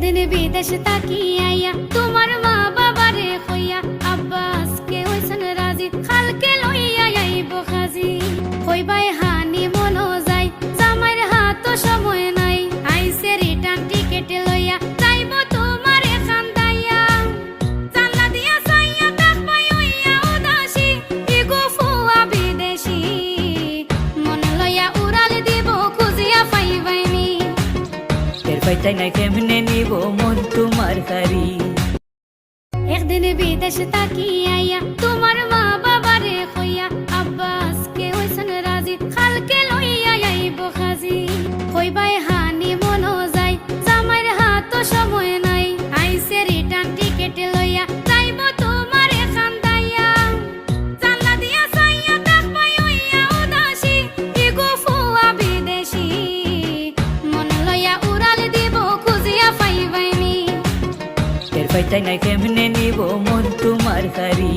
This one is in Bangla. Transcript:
একদিন বিদেশ তাকি আইয়া তোমার মা বাবারে কইয়া আব্বা আজকে হইছেন রাজি খালকে লইয়া আইব খাজি কইবাই হানি মনো যায় জামাইর হাত সময় নাই আইসে রিটার্ন টিকেট লইয়া যাইব তোমারে খান্দাইয়া জানলা দিয়া সাইয়া তাকবাই হইয়া উদাসী ইগো ফুয়া বিদেশী মন লইয়া উড়াল দিব খুঁজিয়া পাইবাইনি টের পাইতাই না কেমনে নিব মন তোমার হারি একদিন বিদেশ তাকি আইয়া তোমার মা বাবারে কইয়া আব্বা আজকে হইছেন রাজি খালকে লইয়া আইব খাজি কইবাই হানি মনো যায় জামাইর হাত সময় নাই আইসে রিটার্ন টিকেট লইয়া যাইব তোমারে খান্দাইয়া জানলা দিয়া সাইয়া তাকবাই হইয়া উদাসী ইগো ফুয়া বিদেশী মন লইয়া উড়াল দিব খুঁজিয়া পাইবাইনি টের পাইতাই না কেমনে নিব মন তোমার হারি।